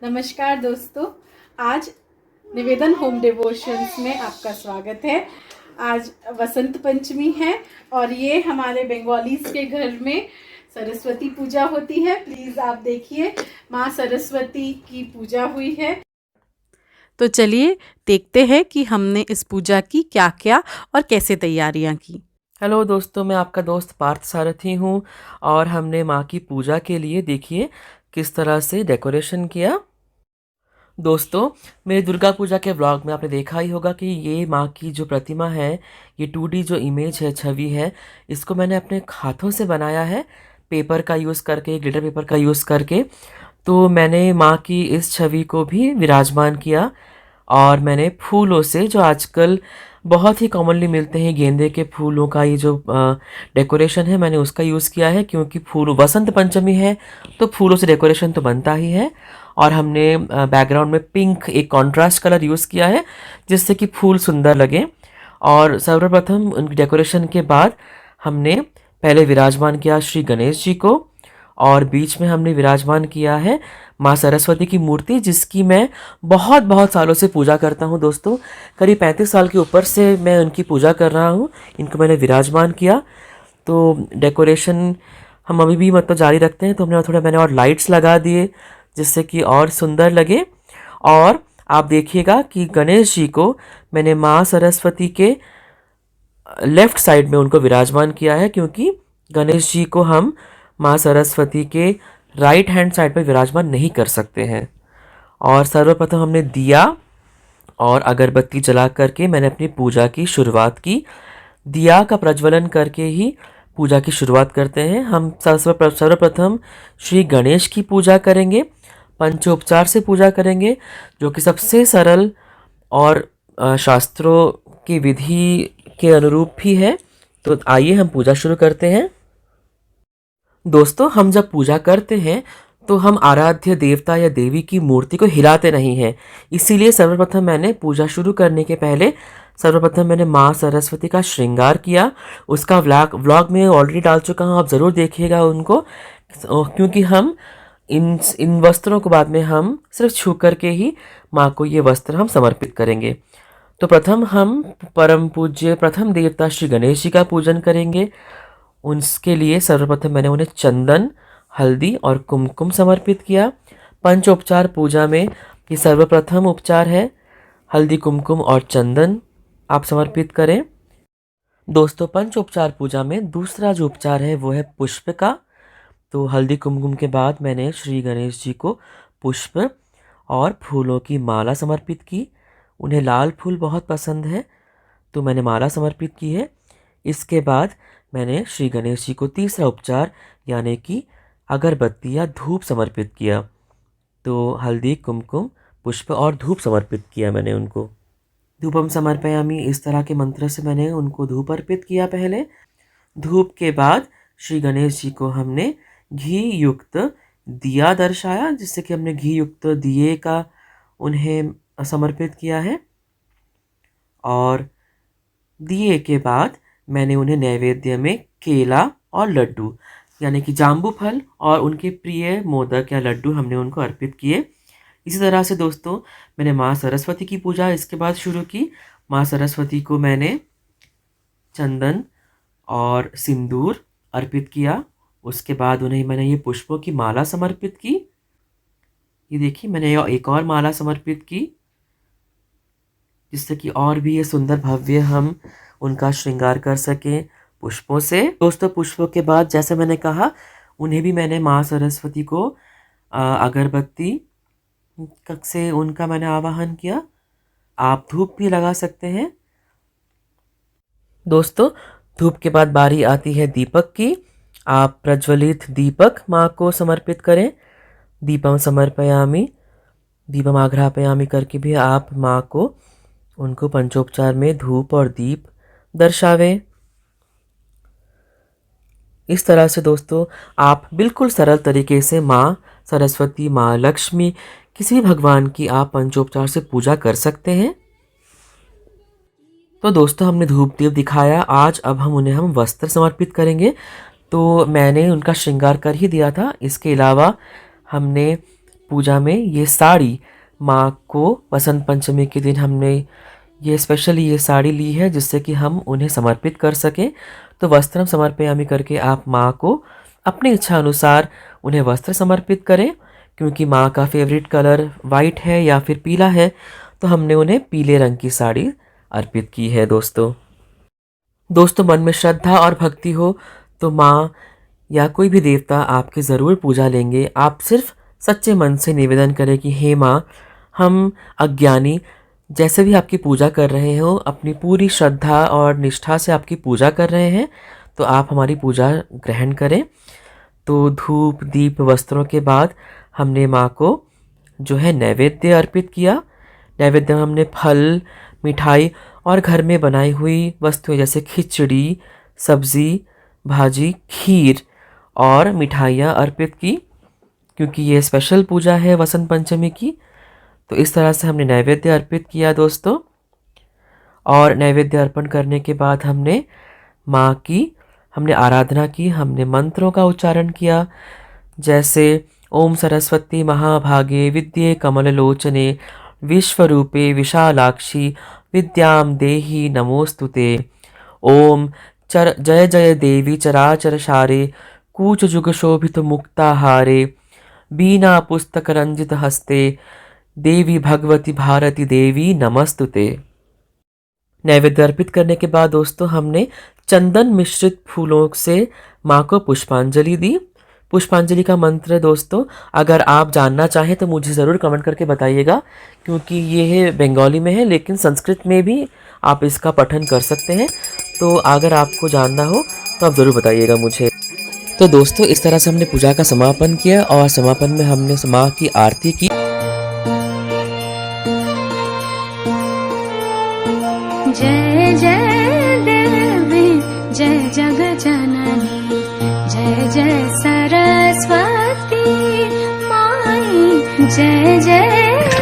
नमस्कार दोस्तों, आज निवेदन होम डिवोशंस में आपका स्वागत है। आज वसंत पंचमी है और ये हमारे बंगालीज के घर में सरस्वती पूजा होती है। प्लीज़ आप देखिए, माँ सरस्वती की पूजा हुई है। तो चलिए देखते हैं कि हमने इस पूजा की क्या क्या और कैसे तैयारियां की। हेलो दोस्तों, मैं आपका दोस्त पार्थ सारथी हूँ और हमने माँ की पूजा के लिए देखिए किस तरह से डेकोरेशन किया। दोस्तों, मेरे दुर्गा पूजा के व्लॉग में आपने देखा ही होगा कि ये माँ की जो प्रतिमा है, ये 2D जो इमेज है, छवि है, इसको मैंने अपने हाथों से बनाया है, पेपर का यूज़ करके, ग्लिटर पेपर का यूज़ करके। तो मैंने माँ की इस छवि को भी विराजमान किया और मैंने फूलों से, जो आजकल बहुत ही कॉमनली मिलते हैं, गेंदे के फूलों का ये जो डेकोरेशन है, मैंने उसका यूज़ किया है क्योंकि फूल वसंत पंचमी है तो फूलों से डेकोरेशन तो बनता ही है। और हमने बैकग्राउंड में पिंक एक कॉन्ट्रास्ट कलर यूज़ किया है जिससे कि फूल सुंदर लगे। और सर्वप्रथम उनकी डेकोरेशन के बाद हमने पहले विराजमान किया श्री गणेश जी को और बीच में हमने विराजमान किया है माँ सरस्वती की मूर्ति, जिसकी मैं बहुत बहुत सालों से पूजा करता हूँ। दोस्तों, करीब 35 साल के ऊपर से मैं उनकी पूजा कर रहा हूँ। इनको मैंने विराजमान किया। तो डेकोरेशन हम अभी भी मतलब जारी रखते हैं, तो मैंने और लाइट्स लगा दिए जिससे कि और सुंदर लगे। और आप देखिएगा कि गणेश जी को मैंने माँ सरस्वती के लेफ्ट साइड में उनको विराजमान किया है क्योंकि गणेश जी को हम माँ सरस्वती के राइट हैंड साइड पर विराजमान नहीं कर सकते हैं। और सर्वप्रथम हमने दिया और अगरबत्ती जला करके मैंने अपनी पूजा की शुरुआत की। दिया का प्रज्वलन करके ही पूजा की शुरुआत करते हैं। हम सर्वप्रथम श्री गणेश की पूजा करेंगे, पंचोपचार से पूजा करेंगे, जो कि सबसे सरल और शास्त्रों की विधि के अनुरूप भी है। तो आइए हम पूजा शुरू करते हैं। दोस्तों, हम जब पूजा करते हैं तो हम आराध्य देवता या देवी की मूर्ति को हिलाते नहीं हैं। इसीलिए सर्वप्रथम मैंने पूजा शुरू करने के पहले सर्वप्रथम मैंने माँ सरस्वती का श्रृंगार किया। उसका व्लॉग में ऑलरेडी डाल चुका हूँ, आप ज़रूर देखिएगा उनको, क्योंकि हम इन वस्त्रों को बाद में हम सिर्फ छू करके ही माँ को ये वस्त्र हम समर्पित करेंगे। तो प्रथम हम परम पूज्य प्रथम देवता श्री गणेश जी का पूजन करेंगे। उसके लिए सर्वप्रथम मैंने उन्हें चंदन, हल्दी और कुमकुम समर्पित किया। पंचोपचार पूजा में ये सर्वप्रथम उपचार है, हल्दी, कुमकुम और चंदन आप समर्पित करें। दोस्तों, पंचोपचार पूजा में दूसरा जो उपचार है वो है पुष्प का। तो हल्दी कुमकुम के बाद मैंने श्री गणेश जी को पुष्प और फूलों की माला समर्पित की। उन्हें लाल फूल बहुत पसंद है तो मैंने माला समर्पित की है। इसके बाद मैंने श्री गणेश जी को तीसरा उपचार यानी कि अगरबत्ती या धूप समर्पित किया। तो हल्दी, कुमकुम, पुष्प और धूप समर्पित किया मैंने उनको। धूपम समर्पयामि, इस तरह के मंत्र से मैंने उनको धूप अर्पित किया पहले। धूप के बाद श्री गणेश जी को हमने घी युक्त दिया दर्शाया, जिससे कि हमने घी युक्त दिए का उन्हें समर्पित किया है। और दिए के बाद मैंने उन्हें नैवेद्य में केला और लड्डू यानी कि जाम्बू फल और उनके प्रिय मोदक या लड्डू हमने उनको अर्पित किए। इसी तरह से दोस्तों, मैंने माँ सरस्वती की पूजा इसके बाद शुरू की। माँ सरस्वती को मैंने चंदन और सिंदूर अर्पित किया। उसके बाद उन्हें मैंने ये पुष्पों की माला समर्पित की। ये देखिए, मैंने एक और माला समर्पित की जिससे कि और भी ये सुंदर भव्य हम उनका श्रृंगार कर सकें पुष्पों से। दोस्तों, पुष्पों के बाद जैसे मैंने कहा, उन्हें भी मैंने माँ सरस्वती को अगरबत्ती से उनका मैंने आवाहन किया। आप धूप भी लगा सकते हैं। दोस्तों, धूप के बाद बारी आती है दीपक की। आप प्रज्वलित दीपक माँ को समर्पित करें। दीपम समर्पयामि, दीपम आघ्रापयामि करके भी आप माँ को उनको पंचोपचार में धूप और दीप दर्शावें। इस तरह से दोस्तों, आप बिल्कुल सरल तरीके से माँ सरस्वती, माँ लक्ष्मी, किसी भी भगवान की आप पंचोपचार से पूजा कर सकते हैं। तो दोस्तों, हमने धूप दीप दिखाया। आज अब हम वस्त्र समर्पित करेंगे। तो मैंने उनका श्रृंगार कर ही दिया था। इसके अलावा हमने पूजा में ये साड़ी माँ को वसंत पंचमी के दिन हमने ये स्पेशली ये साड़ी ली है जिससे कि हम उन्हें समर्पित कर सकें। तो वस्त्रम समर्पयामि करके आप माँ को अपनी इच्छा अनुसार उन्हें वस्त्र समर्पित करें, क्योंकि माँ का फेवरेट कलर वाइट है या फिर पीला है, तो हमने उन्हें पीले रंग की साड़ी अर्पित की है। दोस्तों मन में श्रद्धा और भक्ति हो तो माँ या कोई भी देवता आपके ज़रूर पूजा लेंगे। आप सिर्फ सच्चे मन से निवेदन करें कि हे माँ, हम अज्ञानी जैसे भी आपकी पूजा कर रहे हो, अपनी पूरी श्रद्धा और निष्ठा से आपकी पूजा कर रहे हैं, तो आप हमारी पूजा ग्रहण करें। तो धूप दीप वस्त्रों के बाद हमने माँ को जो है नैवेद्य अर्पित किया। नैवेद्य में हमने फल, मिठाई और घर में बनाई हुई वस्तुएं जैसे खिचड़ी, सब्जी, भाजी, खीर और मिठाइयाँ अर्पित की, क्योंकि ये स्पेशल पूजा है वसंत पंचमी की। तो इस तरह से हमने नैवेद्य अर्पित किया दोस्तों। और नैवेद्य अर्पण करने के बाद हमने माँ की आराधना की, हमने मंत्रों का उच्चारण किया, जैसे ओम सरस्वती महाभागे विद्ये कमललोचने विश्वरूपे विशालाक्षी विद्याम देहि नमोस्तुते। ओम जय जय देवी चराचर सारे कूच जुग शोभित मुक्ताहारे बीना पुस्तक रंजित हस्ते देवी भगवती भारती देवी नमस्तुते। नैवेद्य अर्पित करने के बाद दोस्तों हमने चंदन मिश्रित फूलों से माँ को पुष्पांजलि दी। पुष्पांजलि का मंत्र दोस्तों अगर आप जानना चाहें तो मुझे ज़रूर कमेंट करके बताइएगा, क्योंकि ये है बंगाली में है, लेकिन संस्कृत में भी आप इसका पठन कर सकते हैं। तो अगर आपको जानना हो तो आप ज़रूर बताइएगा मुझे। तो दोस्तों इस तरह से हमने पूजा का समापन किया और समापन में हमने माँ की आरती की। जय जय देवी जय जग जननी जय जय सरस्वती माई। जय जय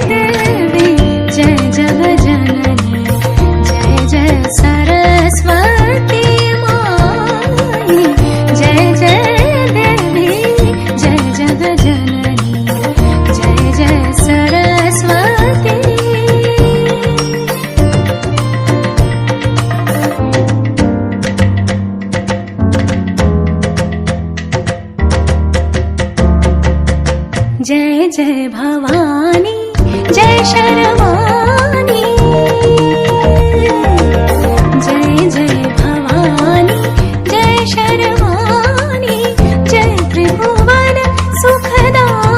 देवी जय जग जननी जय जय सरस्वती माई। जय जय देवी जय जग जननी जय जय सरस्वती। जय जय भवानी जय शर्वाणी। जय जय भवानी जय शर्वाणी। जय त्रिभुवन सुखदाई।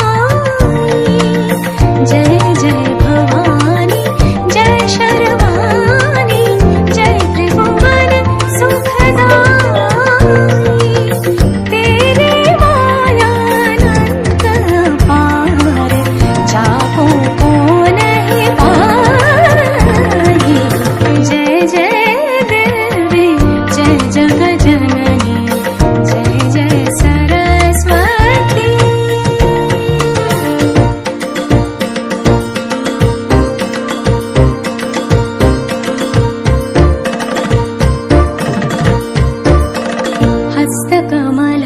जय जय भवानी जय शर्वाणी। जय त्रिभुवन सुखदाई। तेरे माया जाको को नहीं पाई। जय जय देवी जय जग जननी जय जय सरस्वती। हस्तकमल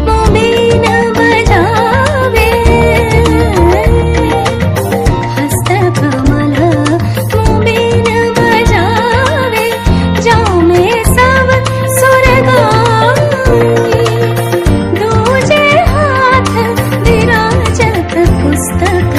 मोबीन बजावे। हस्तकमल मोबीन बजावे। जाओ में सब सुर गाई। दूजे हाथ विराजत पुस्तक